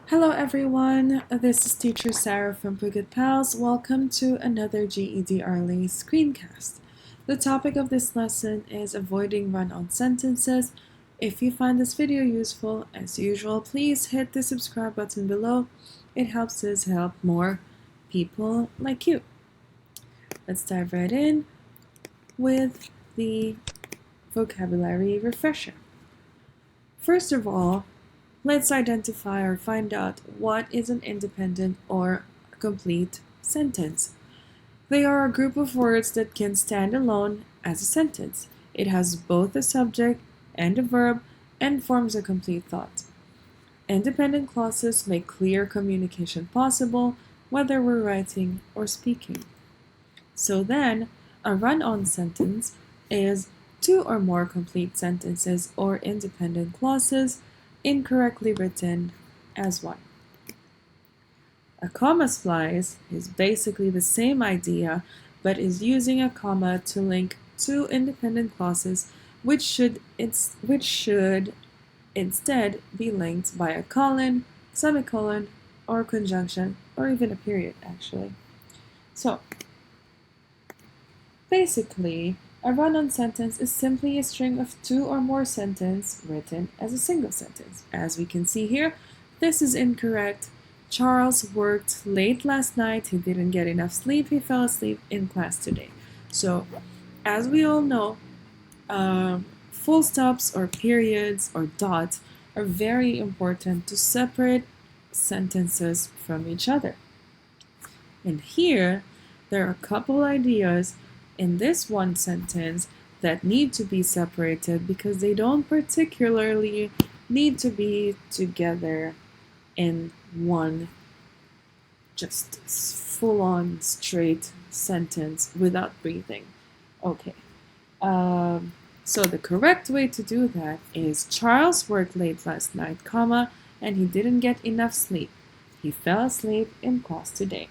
Hello everyone, this is teacher Sarah from phuketpals. Welcome to another GED RLA screencast. The topic of this lesson is avoiding run-on sentences. If you find this video useful, as usual, please hit the subscribe button below. It helps us help more people like you. Let's dive right in with the vocabulary refresher. First of all, let's identify or find out what is an independent or complete sentence. They are a group of words that can stand alone as a sentence. It has both a subject and a verb and forms a complete thought. Independent clauses make clear communication possible, whether we're writing or speaking. So then, a run-on sentence is two or more complete sentences or independent clauses incorrectly written as one. A comma splice is basically the same idea, but is using a comma to link two independent clauses which should instead be linked by a colon, semicolon, or conjunction, or even a period actually. So basically, a run-on sentence is simply a string of two or more sentences written as a single sentence. As we can see here, this is incorrect. Charles worked late last night. He didn't get enough sleep. He fell asleep in class today. So, as we all know, full stops or periods or dots are very important to separate sentences from each other. And here, there are a couple ideas in this one sentence that need to be separated because they don't particularly need to be together in one just full-on straight sentence without breathing. Okay, so the correct way to do that is Charles worked late last night, comma, and he didn't get enough sleep. He fell asleep in class today.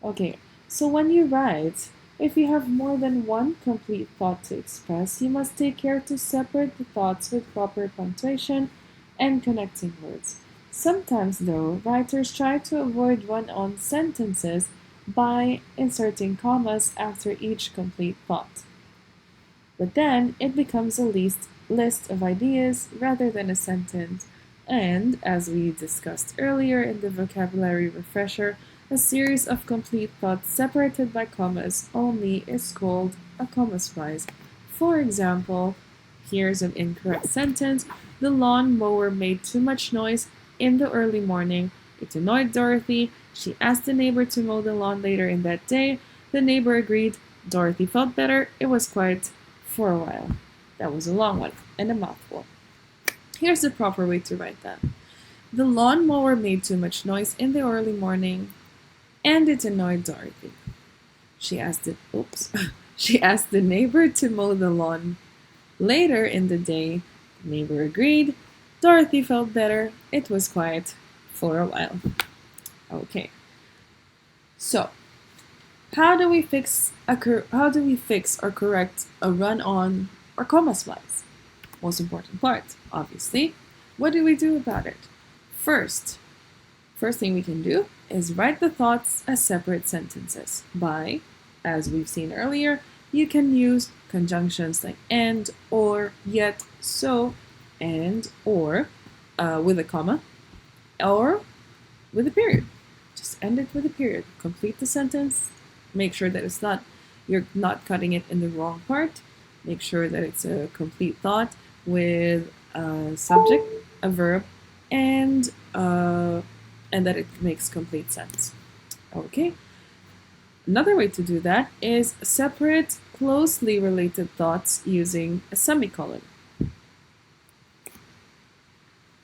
Okay, so when you write, if you have more than one complete thought to express, you must take care to separate the thoughts with proper punctuation and connecting words. Sometimes, though, writers try to avoid run-on sentences by inserting commas after each complete thought. But then it becomes a list of ideas rather than a sentence, and, as we discussed earlier in the vocabulary refresher, a series of complete thoughts separated by commas only is called a comma splice. For example, here's an incorrect sentence. The lawn mower made too much noise in the early morning. It annoyed Dorothy. She asked the neighbor to mow the lawn later in that day. The neighbor agreed. Dorothy felt better. It was quiet for a while. That was a long one and a mouthful. Here's the proper way to write that. The lawn mower made too much noise in the early morning, and it annoyed Dorothy. She asked the neighbor to mow the lawn later in the day. The neighbor agreed. Dorothy felt better. It was quiet for a while. Okay. So, how do we fix or correct a run-on or comma splice? Most important part, obviously. What do we do about it? First thing we can do is write the thoughts as separate sentences by, as we've seen earlier, you can use conjunctions like and, or, yet, so, and, or, with a comma, or with a period. Just end it with a period. Complete the sentence. Make sure that you're not cutting it in the wrong part. Make sure that it's a complete thought with a subject, a verb, and that it makes complete sense. Okay. Another way to do that is separate closely related thoughts using a semicolon.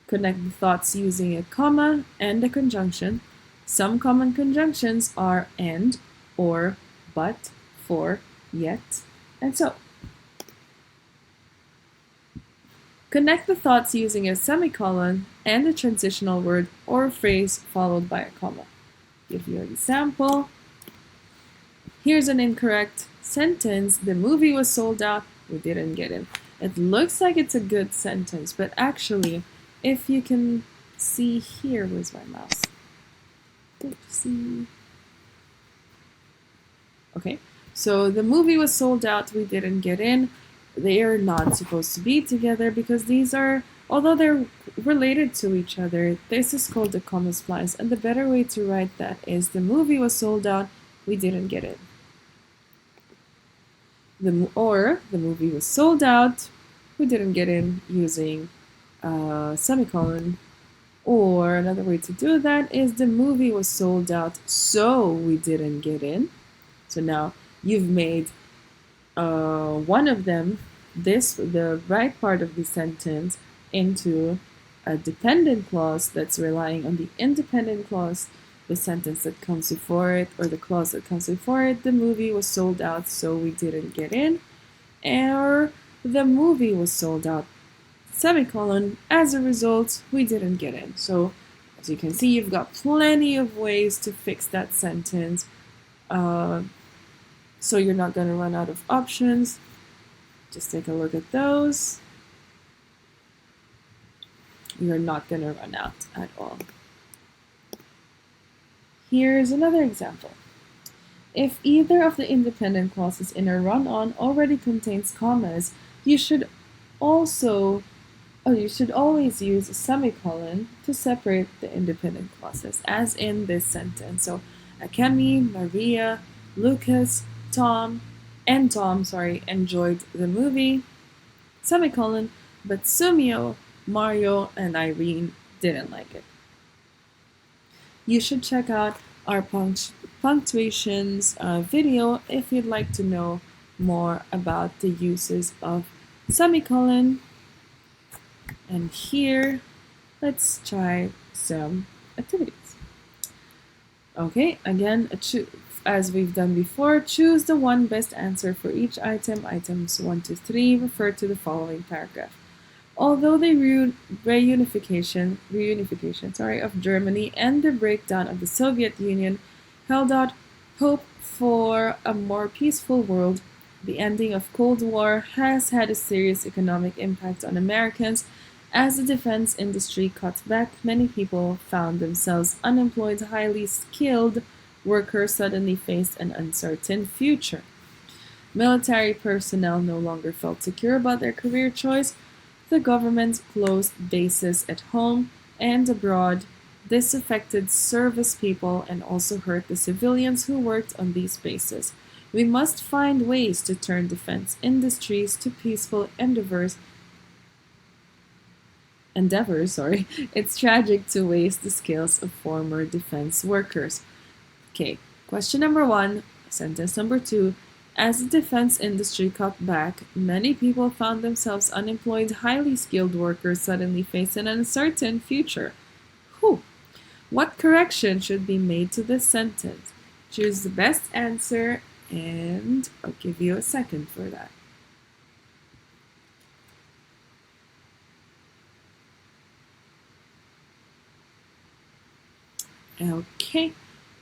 Connect the thoughts using a comma and a conjunction. Some common conjunctions are and, or, but, for, yet, and so. Connect the thoughts using a semicolon and a transitional word or phrase followed by a comma. Give you an example. Here's an incorrect sentence. The movie was sold out. We didn't get in. It looks like it's a good sentence, but actually, if you can see here. Where's my mouse? See. Okay, so the movie was sold out, we didn't get in. They are not supposed to be together because these are, although they're related to each other, this is called the comma splice, and the better way to write that is the movie was sold out, we didn't get in. The movie was sold out, we didn't get in, using semicolon. Or another way to do that is the movie was sold out, so we didn't get in. So now you've made one of them, the right part of the sentence, into a dependent clause that's relying on the independent clause, the sentence that comes before it, or the clause that comes before it. The movie was sold out, so we didn't get in. Or the movie was sold out, semicolon, as a result, we didn't get in. So as you can see, you've got plenty of ways to fix that sentence. So you're not going to run out of options. Just take a look at those. You're not going to run out at all. Here's another example. If either of the independent clauses in a run-on already contains commas, you should always use a semicolon to separate the independent clauses, as in this sentence. So Akemi, Maria, Lucas, Tom enjoyed the movie, semicolon, but Sumio, Mario, and Irene didn't like it. You should check out our punctuations video if you'd like to know more about the uses of semicolon. And here, let's try some activities. Okay, again, as we've done before, choose the one best answer for each item. Items 1 to 3 refer to the following paragraph. Although the reunification of Germany and the breakdown of the Soviet Union held out hope for a more peaceful world, the ending of Cold War has had a serious economic impact on Americans. As the defense industry cut back, many people found themselves unemployed. Highly skilled workers suddenly faced an uncertain future. Military personnel no longer felt secure about their career choice. The government closed bases at home and abroad. This affected service people and also hurt the civilians who worked on these bases. We must find ways to turn defense industries to peaceful endeavors. It's tragic to waste the skills of former defense workers. Okay, question number 1, sentence number 2. As the defense industry cut back, many people found themselves unemployed. Highly skilled workers suddenly faced an uncertain future. What correction should be made to this sentence? Choose the best answer, and I'll give you a second for that. Okay,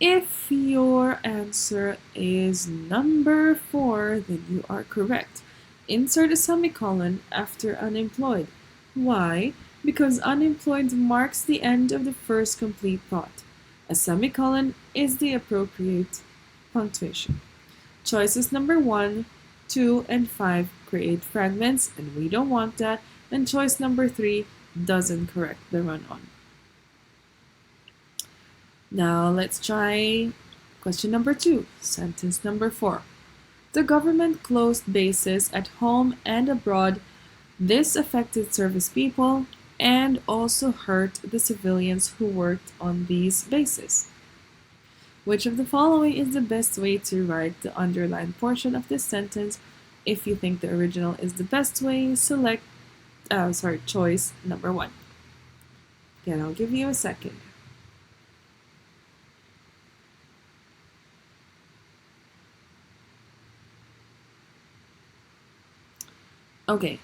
if your answer is number 4, then you are correct. Insert a semicolon after unemployed. Why? Because unemployed marks the end of the first complete thought. A semicolon is the appropriate punctuation. Choices number 1, 2, and 5 create fragments, and we don't want that. And choice number 3 doesn't correct the run-on. Now let's try question number 2, sentence number 4. The government closed bases at home and abroad. This affected service people and also hurt the civilians who worked on these bases. Which of the following is the best way to write the underlined portion of this sentence? If you think the original is the best way, select choice number 1. Again, I'll give you a second. Okay,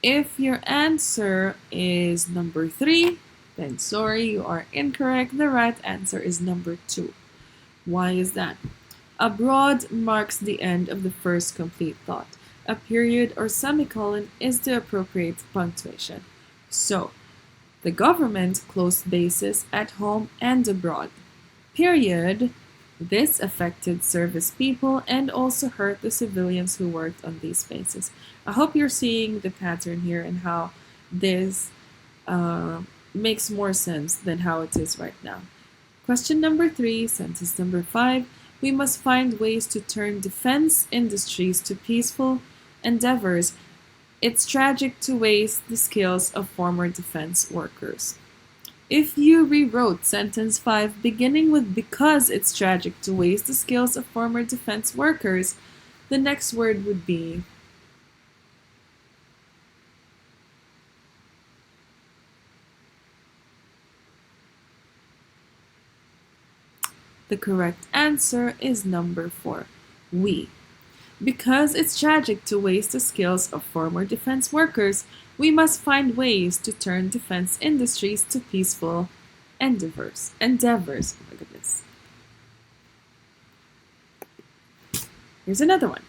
if your answer is number 3, then sorry, you are incorrect. The right answer is number 2. Why is that? Abroad marks the end of the first complete thought. A period or semicolon is the appropriate punctuation. So, The government closed bases at home and abroad. Period. This affected service people and also hurt the civilians who worked on these bases. I hope you're seeing the pattern here and how this uh, makes more sense than how it is right now. Question number 3, sentence number 5. We must find ways to turn defense industries to peaceful endeavors. It's tragic to waste the skills of former defense workers. If you rewrote sentence 5 beginning with because it's tragic to waste the skills of former defense workers, the next word would be the correct answer is number 4, we. Because it's tragic to waste the skills of former defense workers, we must find ways to turn defense industries to peaceful endeavors. Oh my goodness. Here's another one.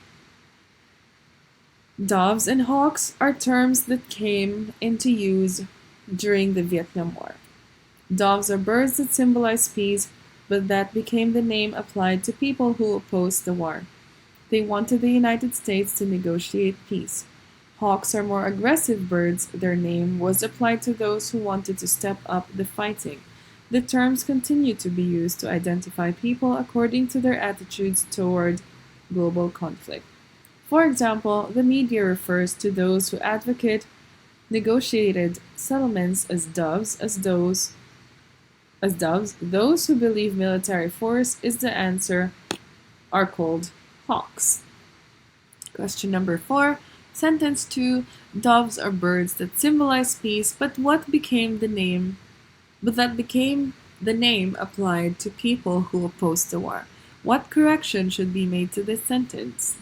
Doves and hawks are terms that came into use during the Vietnam War. Doves are birds that symbolize peace, but that became the name applied to people who opposed the war. They wanted the United States to negotiate peace. Hawks are more aggressive birds. Their name was applied to those who wanted to step up the fighting. The terms continue to be used to identify people according to their attitudes toward global conflict. For example, the media refers to those who advocate negotiated settlements as doves, those who believe military force is the answer are called hawks. Question number 4, sentence 2, doves are birds that symbolize peace, but that became the name applied to people who opposed the war. What correction should be made to this sentence?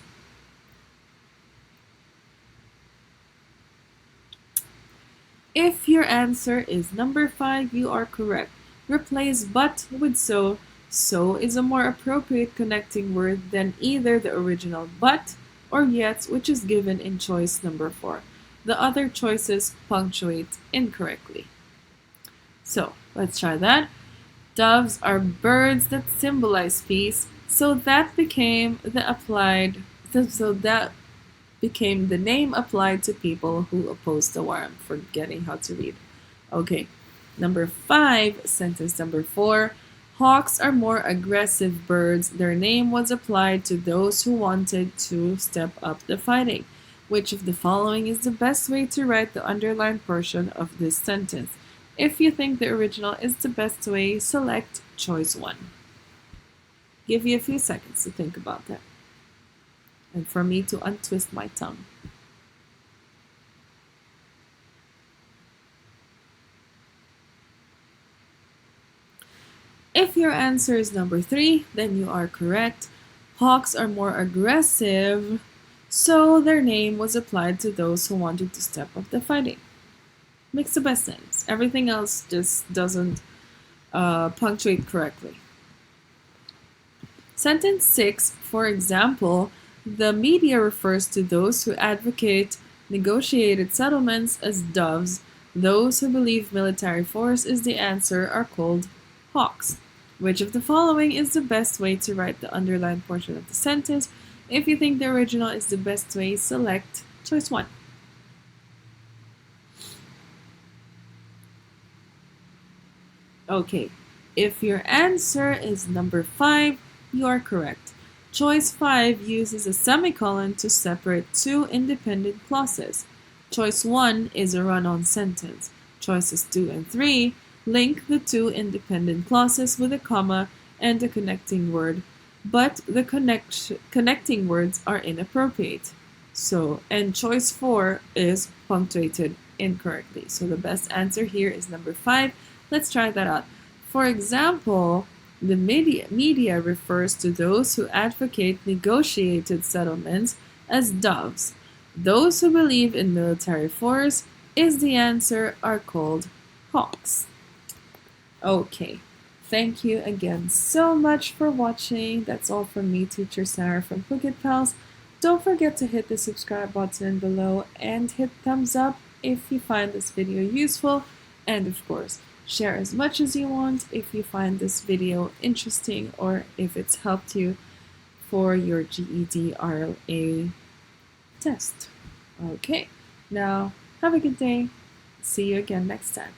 If your answer is number 5, you are correct. Replace but with so. So is a more appropriate connecting word than either the original but or yet, which is given in choice number 4. The other choices punctuate incorrectly. So let's try that. Doves are birds that symbolize peace, so that became the name applied to people who opposed the war. I'm forgetting how to read. Okay, number 5, sentence number 4. Hawks are more aggressive birds. Their name was applied to those who wanted to step up the fighting. Which of the following is the best way to write the underlined portion of this sentence? If you think the original is the best way, select choice 1. Give you a few seconds to think about that. And for me to untwist my tongue. If your answer is number 3, then you are correct. Hawks are more aggressive, so their name was applied to those who wanted to step up the fighting. Makes the best sense. Everything else just doesn't punctuate correctly. Sentence 6, for example, the media refers to those who advocate negotiated settlements as doves. Those who believe military force is the answer are called hawks. Which of the following is the best way to write the underlined portion of the sentence? If you think the original is the best way, select choice 1. Okay, if your answer is number 5, you are correct. Choice 5 uses a semicolon to separate two independent clauses. Choice 1 is a run-on sentence. Choices 2 and 3 link the two independent clauses with a comma and a connecting word, but the connecting words are inappropriate. And choice 4 is punctuated incorrectly. So the best answer here is number 5. Let's try that out. For example, the media refers to those who advocate negotiated settlements as doves. Those who believe in military force is the answer are called hawks. Okay, thank you again so much for watching. That's all from me, Teacher Sarah from phuketpals. Don't forget to hit the subscribe button below and hit thumbs up if you find this video useful. And of course, share as much as you want if you find this video interesting or if it's helped you for your GED RLA test. Okay, now have a good day. See you again next time.